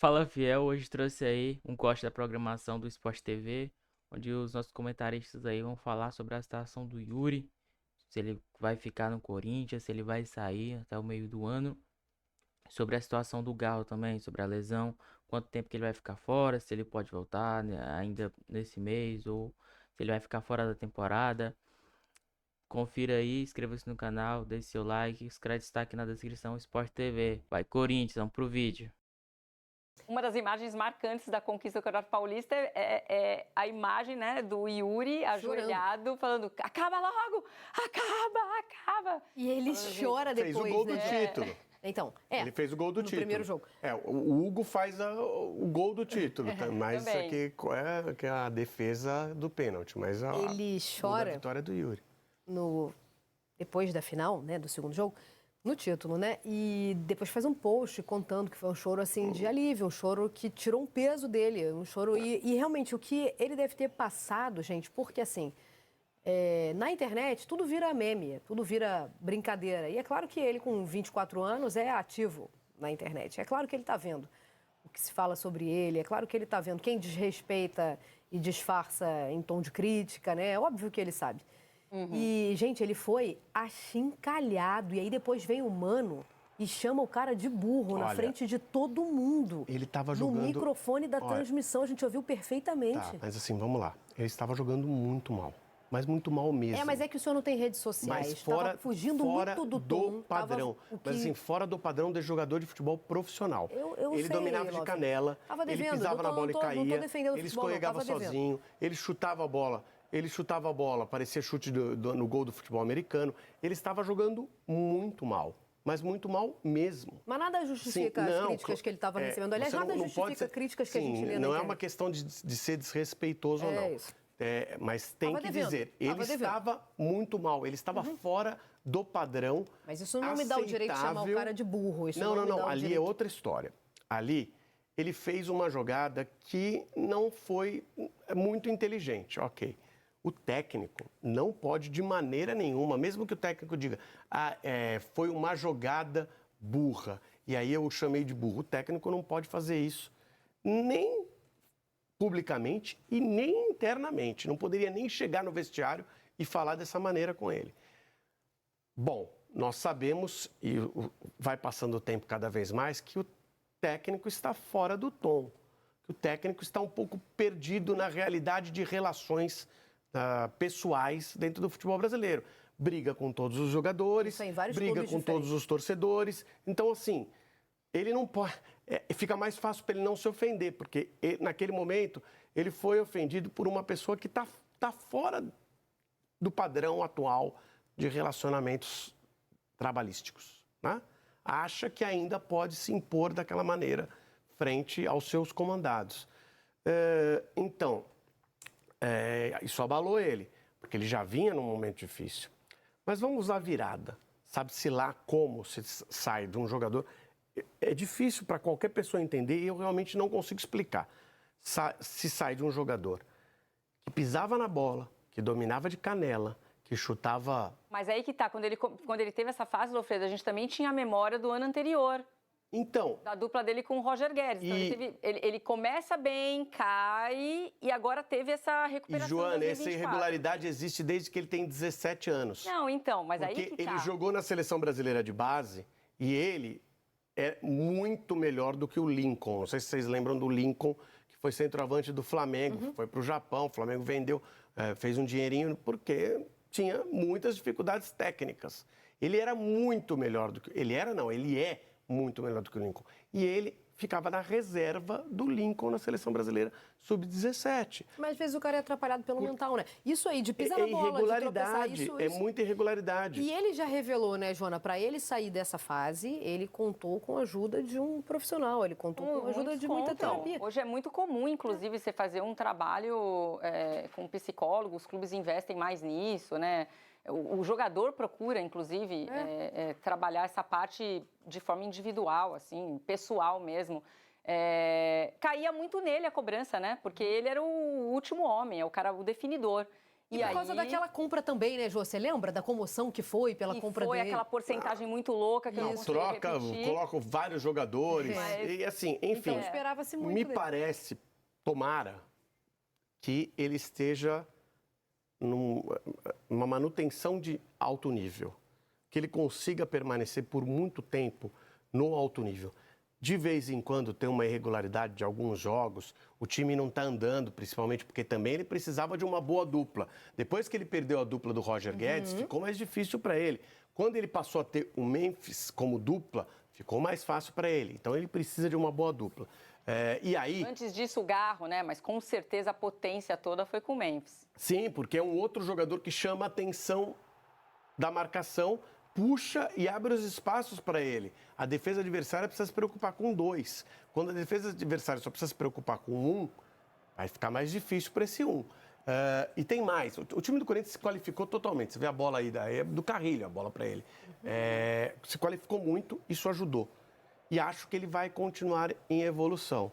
Fala Fiel, hoje trouxe aí um corte da programação do Sport TV, onde os nossos comentaristas aí vão falar sobre a situação do Yuri, se ele vai ficar no Corinthians, se ele vai sair até o meio do ano, sobre a situação do Galo também, sobre a lesão, quanto tempo que ele vai ficar fora, se ele pode voltar, né, ainda nesse mês ou se ele vai ficar fora da temporada. Confira aí, inscreva-se no canal, deixe seu like, os créditos estão aqui na descrição, Sport TV. Vai Corinthians, vamos pro vídeo. Uma das imagens marcantes da conquista do Campeonato Paulista é a imagem, né, do Yuri ajoelhado, falando: acaba logo, acaba. E ele chora depois, fez o gol do né? título. Então, Ele fez o gol do no título. primeiro jogo. O Hugo faz o gol do título, mas também. aqui é a defesa do pênalti. Mas Ele o gol da chora vitória é do Yuri. depois da final, né, do segundo jogo, no título, né? E depois faz um post contando que foi um choro assim de alívio, um choro que tirou um peso dele, um choro e realmente o que ele deve ter passado, gente, porque assim, na internet tudo vira meme, tudo vira brincadeira. E é claro que ele com 24 anos é ativo na internet. É claro que ele está vendo o que se fala sobre ele, é claro que ele está vendo quem desrespeita e disfarça em tom de crítica, né? É óbvio que ele sabe. E, gente, ele foi achincalhado. E aí depois vem o Mano e chama o cara de burro na Olha, frente de todo mundo. ele estava jogando... No microfone da Olha, transmissão, a gente ouviu perfeitamente. Tá, mas assim, vamos lá. Ele estava jogando muito mal. Mas muito mal mesmo. Mas é que o senhor não tem redes sociais. Mas fora, fugindo fora muito do tom. padrão. Mas assim, fora do padrão de jogador de futebol profissional. Eu ele sei, dominava de Love. canela, Tava ele devendo, pisava na bola e não caía, tô defendendo o ele futebol, não, escorregava tava devendo. sozinho, ele chutava a bola, parecia chute no gol do futebol americano. Ele estava jogando muito mal. Mas muito mal mesmo. Mas nada justifica as críticas que ele estava recebendo. Aliás, você nada não justifica pode ser, críticas que a gente lê na Não internet. é uma questão de ser desrespeitoso ou não. Isso. Mas tem Tava que devendo, dizer, tava ele devendo. estava muito mal, ele estava fora do padrão. Mas isso não me dá o direito de chamar o cara de burro. Isso Não, me dá o ali direito. é outra história. Ali, ele fez uma jogada que não foi muito inteligente, ok. O técnico não pode de maneira nenhuma, mesmo que o técnico diga, foi uma jogada burra, e aí eu o chamei de burro. O técnico não pode fazer isso, nem publicamente e nem internamente. Não poderia nem chegar no vestiário e falar dessa maneira com ele. Bom, nós sabemos, e vai passando o tempo cada vez mais, que o técnico está fora do tom. Que o técnico está um pouco perdido na realidade de relações pessoais dentro do futebol brasileiro. Briga com todos os jogadores, briga com todos os torcedores. Então, assim, ele não pode... fica mais fácil para ele não se ofender, porque naquele momento ele foi ofendido por uma pessoa que está fora do padrão atual de relacionamentos trabalhísticos, né? Acha que ainda pode se impor daquela maneira frente aos seus comandados. Então, isso abalou ele, porque ele já vinha num momento difícil. Mas vamos à virada. Sabe-se lá como se sai de um jogador... É difícil para qualquer pessoa entender e eu realmente não consigo explicar. Se sai de um jogador que pisava na bola, que dominava de canela, que chutava... Mas aí que tá, quando ele teve essa fase, Lofredo, a gente também tinha a memória do ano anterior. Então... Da dupla dele com o Roger Guedes. Então ele começa bem, cai e agora teve essa recuperação. E, Joana, essa irregularidade existe desde que ele tem 17 anos. Não, então, mas porque aí que tá. Ele jogou na Seleção Brasileira de base e ele é muito melhor do que o Lincoln. Não sei se vocês lembram do Lincoln, que foi centroavante do Flamengo, foi para o Japão, o Flamengo vendeu, fez um dinheirinho porque tinha muitas dificuldades técnicas. Ele era muito melhor do que... Ele é muito melhor do que o Lincoln. E ele ficava na reserva do Lincoln na Seleção Brasileira Sub-17. Mas às vezes o cara é atrapalhado pelo mental, né? Isso aí, de pisar na bola, irregularidade, de tropeçar, é muita irregularidade. E ele já revelou, né, Joana, para ele sair dessa fase, ele contou com a ajuda de um profissional, ele contou com a ajuda de muita terapia. Hoje é muito comum, inclusive, você fazer um trabalho com psicólogo, os clubes investem mais nisso, né? O jogador procura, inclusive, trabalhar essa parte de forma individual, assim, pessoal mesmo. Caía muito nele a cobrança, né? Porque ele era o último homem, o definidor. E por causa daquela compra também, né, Jô? Você lembra da comoção que foi pela compra foi dele? aquela porcentagem muito louca que eu não consegui repetir. Colocam vários jogadores. E assim, enfim, Então esperava-se muito me dele. parece, tomara, que ele esteja numa manutenção de alto nível. Que ele consiga permanecer por muito tempo no alto nível. De vez em quando tem uma irregularidade de alguns jogos, o time não está andando, principalmente porque também ele precisava de uma boa dupla. Depois que ele perdeu a dupla do Roger Guedes, ficou mais difícil para ele. Quando ele passou a ter o Memphis como dupla, ficou mais fácil para ele. Então ele precisa de uma boa dupla. E aí... Antes disso o Garro, né? Mas com certeza a potência toda foi com o Memphis. Sim, porque é um outro jogador que chama a atenção da marcação, puxa e abre os espaços para ele. A defesa adversária precisa se preocupar com 2. Quando a defesa adversária só precisa se preocupar com 1, vai ficar mais difícil para esse 1. E tem mais. O time do Corinthians se qualificou totalmente. Você vê a bola aí do Carrilho, a bola para ele. Se qualificou muito, isso ajudou. E acho que ele vai continuar em evolução.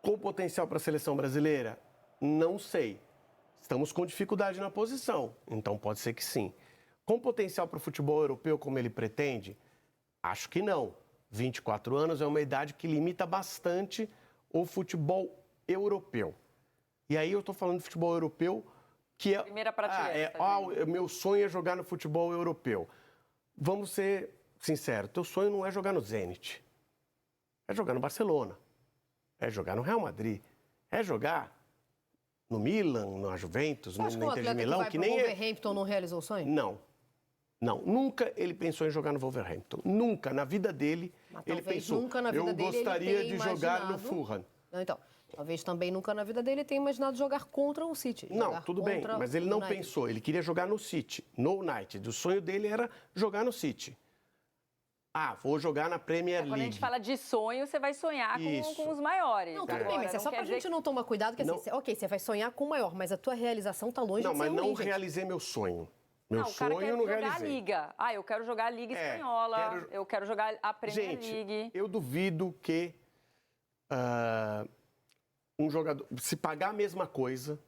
Com potencial para a seleção brasileira? Não sei. Estamos com dificuldade na posição, então pode ser que sim. Com potencial para o futebol europeu como ele pretende? Acho que não. 24 anos é uma idade que limita bastante o futebol europeu. E aí eu estou falando de futebol europeu que é... Primeira prateleira. Meu sonho é jogar no futebol europeu. Vamos ser sinceros, teu sonho não é jogar no Zenit. É jogar no Barcelona. É jogar no Real Madrid. É jogar no Milan, na Juventus, no Inter de Milão, que nem o Wolverhampton não realizou o sonho? Não, nunca ele pensou em jogar no Wolverhampton. Nunca, na vida dele, ele pensou, nunca na vida eu dele gostaria ele de jogar no Fulham. Então, talvez também nunca na vida dele tenha imaginado jogar contra o City. Não, tudo bem, mas ele não pensou. Ele queria jogar no City, no United. O sonho dele era jogar no City. Vou jogar na Premier League. Quando a gente fala de sonho, você vai sonhar com os maiores. Não, tudo bem, mas é só pra gente não tomar cuidado, que assim, ok, você vai sonhar com o maior, mas a tua realização tá longe de ser Não, mas não gente. realizei meu sonho. Meu o cara sonho quer eu não jogar realizei. a Liga. Eu quero jogar a Liga Espanhola, eu quero jogar a Premier League. Eu duvido que um jogador, se pagar a mesma coisa,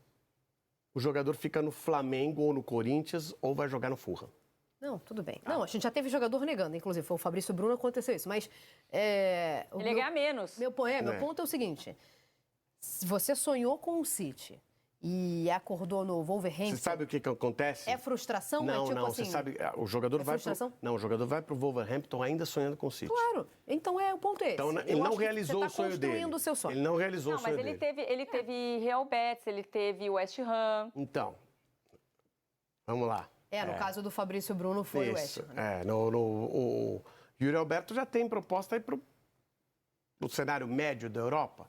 o jogador fica no Flamengo ou no Corinthians ou vai jogar no Fulham. Não, tudo bem. Não, a gente já teve jogador negando, inclusive, foi o Fabrício Bruno, aconteceu isso, mas... Ele ia ganhar menos. Meu ponto é o seguinte, se você sonhou com o City e acordou no Wolverhampton... Você sabe o que acontece? É frustração? Não, tipo não, assim, você sabe, o jogador vai frustração? Não, o jogador vai pro Wolverhampton ainda sonhando com o City. Claro, então o ponto é esse. Então, ele não realizou o sonho dele. O seu sonho. Ele não realizou o sonho mas dele. ele teve Real Betis, ele teve West Ham. Então, vamos lá. No caso do Fabrício Bruno foi o West Ham. Né? O Yuri Alberto já tem proposta aí pro cenário médio da Europa?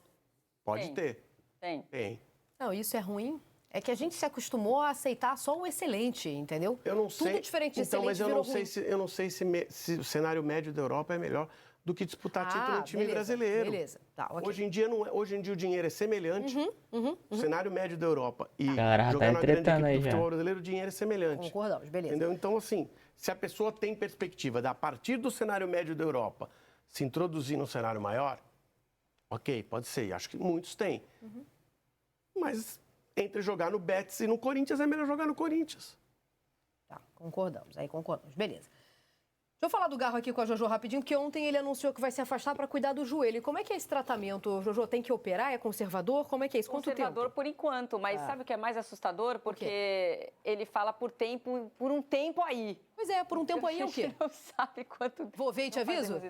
Pode ter. Tem. Não, isso é ruim. É que a gente se acostumou a aceitar só o excelente, entendeu? Eu não sei. Tudo diferente de então, excelente mas eu não sei se o cenário médio da Europa é melhor do que disputar título em time brasileiro. Beleza, tá, ok. Hoje em dia o dinheiro é semelhante. O cenário médio da Europa e Caraca, jogar na grande equipe do já. futebol brasileiro, o dinheiro é semelhante. Concordamos, beleza. Entendeu? Então, assim, se a pessoa tem perspectiva de, a partir do cenário médio da Europa, se introduzir num cenário maior, ok, pode ser. Acho que muitos têm. Mas entre jogar no Betis e no Corinthians, é melhor jogar no Corinthians. Tá, concordamos, beleza. Deixa eu falar do Garro aqui com a Jojo rapidinho, porque ontem ele anunciou que vai se afastar para cuidar do joelho. Como é que é esse tratamento, Jojo? Tem que operar? É conservador? Como é que é isso? Quanto tempo? Conservador por enquanto, mas sabe o que é mais assustador? Porque ele fala por um tempo aí. Pois é, por um tempo aí é o quê? A gente não sabe quanto tempo. Vou ver e te aviso?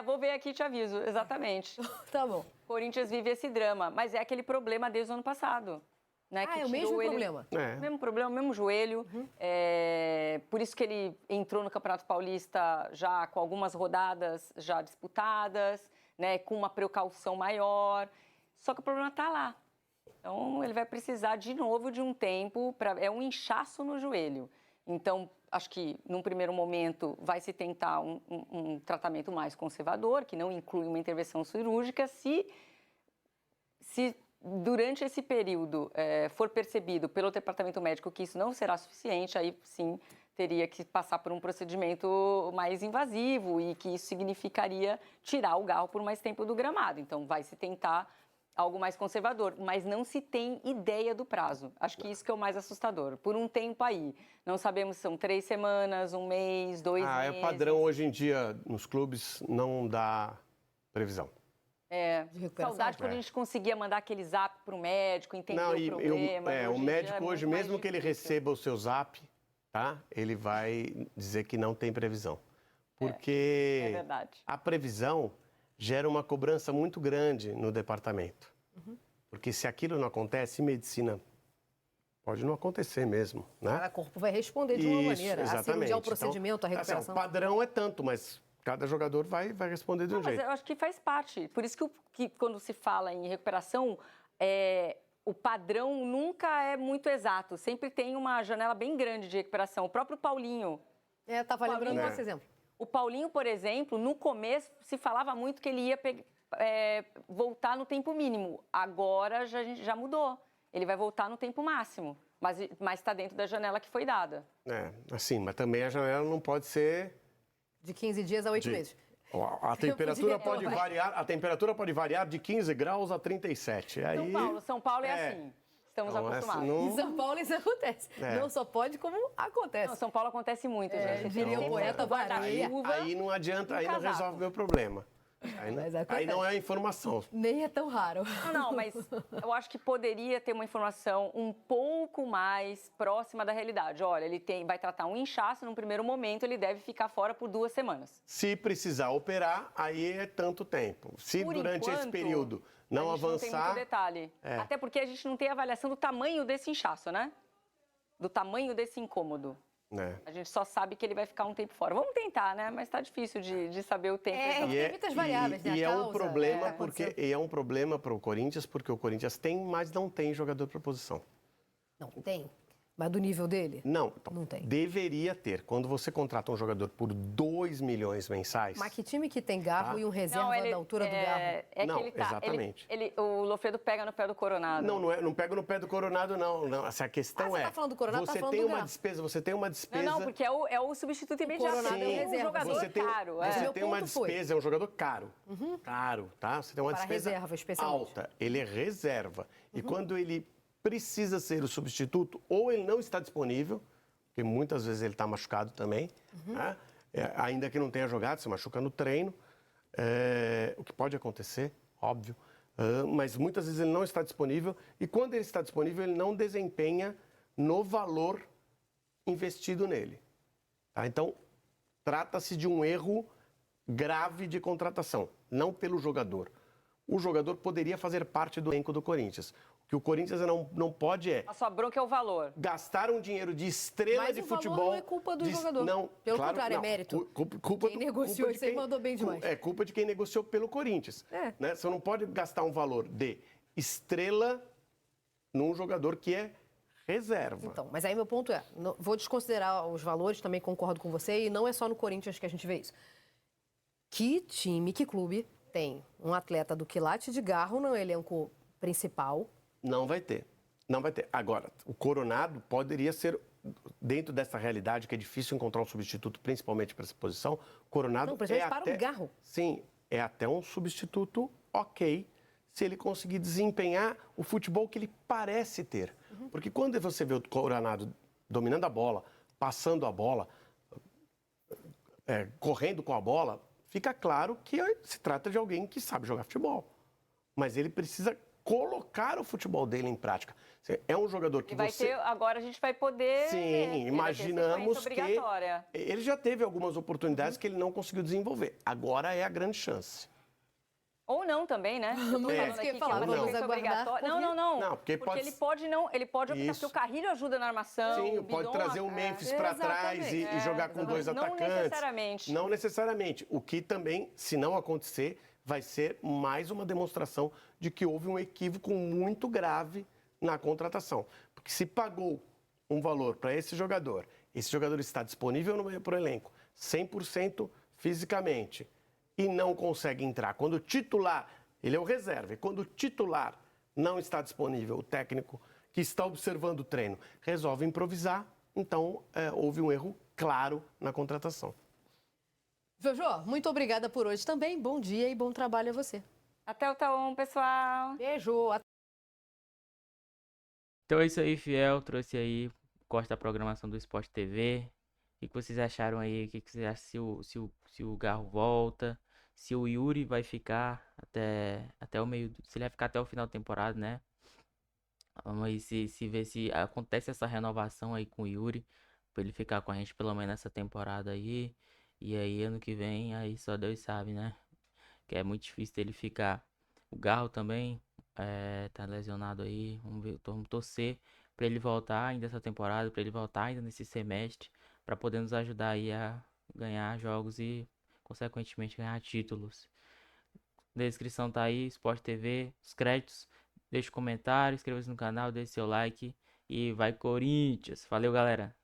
Vou ver aqui e te aviso, exatamente. Tá bom. Corinthians vive esse drama, mas é aquele problema desde o ano passado. Né, é o mesmo problema? Mesmo problema, mesmo joelho. Por isso que ele entrou no Campeonato Paulista já com algumas rodadas já disputadas, né, com uma precaução maior. Só que o problema está lá. Então, ele vai precisar de novo de um tempo. É um inchaço no joelho. Então, acho que, num primeiro momento, vai se tentar um tratamento mais conservador, que não inclui uma intervenção cirúrgica, se durante esse período for percebido pelo departamento médico que isso não será suficiente, aí sim teria que passar por um procedimento mais invasivo e que isso significaria tirar o Garro por mais tempo do gramado. Então vai se tentar algo mais conservador, mas não se tem ideia do prazo. Acho que isso que é o mais assustador. Por um tempo aí. Não sabemos se são 3 semanas, 1 mês, 2 meses. É padrão hoje em dia nos clubes, não dá previsão. De recuperação. Saudade quando a gente conseguia mandar aquele zap para o médico, entender o problema. o Hoje em médico dia é hoje, muito mais mesmo que ele difícil. receba o seu zap, tá? Ele vai dizer que não tem previsão. Porque É verdade. a previsão gera uma cobrança muito grande no departamento. Porque se aquilo não acontece, medicina pode não acontecer mesmo, né? Cada corpo vai responder de uma maneira. A cirurgia, o Então, procedimento, a assim, recuperação. o padrão é tanto, mas cada jogador vai responder de um Não, mas jeito. eu acho que faz parte. Por isso que quando se fala em recuperação, o padrão nunca é muito exato. Sempre tem uma janela bem grande de recuperação. O próprio Paulinho. Estava lembrando Paulinho- esse exemplo. O Paulinho, por exemplo, no começo se falava muito que ele ia voltar no tempo mínimo. Agora já mudou. Ele vai voltar no tempo máximo. Mas está dentro da janela que foi dada. Assim, mas também a janela não pode ser... De 15 dias a 8 meses. A temperatura podia- pode variar de 15 graus a 37. Aí, São Paulo é assim. Estamos Então, acostumados. Em São Paulo isso acontece. Não só pode, como acontece. Não, São Paulo acontece muito, gente. diria o Sempre poeta, um guarda-chuva. aí não adianta, aí não casaco. resolve o meu problema. Mas Aí não é informação. Nem é tão raro. Não, mas eu acho que poderia ter uma informação um pouco mais próxima da realidade. Olha, ele vai tratar um inchaço, num primeiro momento ele deve ficar fora por 2 semanas. Se precisar operar, aí é tanto tempo. Se Por durante esse enquanto, período não a gente não tem muito avançar... detalhe. Até porque a gente não tem avaliação do tamanho desse inchaço, né? Do tamanho desse incômodo. A gente só sabe que ele vai ficar um tempo fora. Vamos tentar, né? Mas tá difícil de saber o tempo. exato. Tem muitas variáveis, né? E A é um causa, problema aconteceu. porque é um problema para o Corinthians, porque o Corinthians tem, mas não tem jogador para posição. Não, tem. Mas do nível dele? Não, então, Não tem. deveria ter. Quando você contrata um jogador por 2 milhões mensais... Mas que time que tem Garro e um reserva Não, ele- da altura do Garro? É Não, que ele tá, exatamente. o Lofredo pega no pé do Coronado. Não pego no pé do Coronado, não. Essa questão você tá falando do Coronado, tá você falando tem do uma Garro. despesa, você tem uma despesa... Não, porque é o substituto imediato. Coronado é o É um reserva. jogador Você tem, caro. você Meu tem uma ponto foi. despesa, é um jogador caro. Caro, tá? Você tem uma Para despesa reserva, especialmente. alta. Ele é reserva. E quando ele precisa ser o substituto, ou ele não está disponível, porque muitas vezes ele está machucado também, né? Ainda que não tenha jogado, se machuca no treino, o que pode acontecer, óbvio. Mas muitas vezes ele não está disponível, e quando ele está disponível, ele não desempenha no valor investido nele. Tá? Então, trata-se de um erro grave de contratação, não pelo jogador. O jogador poderia fazer parte do elenco do Corinthians. O que o Corinthians não pode A sua bronca é o valor. gastar um dinheiro de estrela Mas de o valor futebol... não é culpa do jogador. Não, Pelo claro, contrário, é não. mérito. Culpa Quem negociou de isso aí mandou bem demais. É culpa de quem negociou pelo Corinthians. Né? Você não pode gastar um valor de estrela num jogador que é reserva. Então, mas aí meu ponto é, vou desconsiderar os valores, também concordo com você, e não é só no Corinthians que a gente vê isso. Que time, que clube tem um atleta do quilate de Garro no elenco principal? Não vai ter. Não vai ter. Agora, o Coronado poderia ser, dentro dessa realidade que é difícil encontrar um substituto, principalmente para essa posição, Coronado Não, principalmente para o Garro. Sim, é até um substituto ok, se ele conseguir desempenhar o futebol que ele parece ter. Porque quando você vê o Coronado dominando a bola, passando a bola, correndo com a bola, fica claro que se trata de alguém que sabe jogar futebol. Mas ele precisa colocar o futebol dele em prática. É um jogador que Agora a gente vai poder... Sim, ele vai ter imaginamos sequência que... obrigatória. Ele já teve algumas oportunidades que ele não conseguiu desenvolver. Agora é a grande chance. Ou não também, né? Eu tô falando isso que eu ia aqui falar, é uma vamos sequência aguardar. obrigatória. Não. Não, porque pode- ele pode optar, Isso. porque o Carrilho ajuda na armação. Sim, o pode Bidon, trazer o Memphis para trás e jogar com dois Não atacantes. necessariamente. Não necessariamente. O que também, se não acontecer, vai ser mais uma demonstração de que houve um equívoco muito grave na contratação. Porque se pagou um valor para esse jogador está disponível para o elenco, 100% fisicamente, e não consegue entrar. Quando o titular, ele é o reserva, e quando o titular não está disponível, o técnico que está observando o treino resolve improvisar, então houve um erro claro na contratação. Jojo, muito obrigada por hoje também. Bom dia e bom trabalho a você. Até o Taon, pessoal. Beijo. Então é isso aí, Fiel. Trouxe aí corte da programação do Sport TV. O que vocês acharam aí? O que vocês acham se o Garro volta? Se o Yuri vai ficar até o meio. Se ele vai ficar até o final da temporada, né? Vamos aí se ver se acontece essa renovação aí com o Yuri. Pra ele ficar com a gente pelo menos essa temporada aí. E aí ano que vem, aí só Deus sabe, né? Que é muito difícil dele ficar. O Garro também tá lesionado aí. Vamos ver, vamos torcer pra ele voltar ainda essa temporada, pra ele voltar ainda nesse semestre, pra poder nos ajudar aí a ganhar jogos e, consequentemente, ganhar títulos. Na descrição tá aí, Sport TV, os créditos. Deixe um comentário, inscreva-se no canal, deixe seu like e vai Corinthians. Valeu, galera!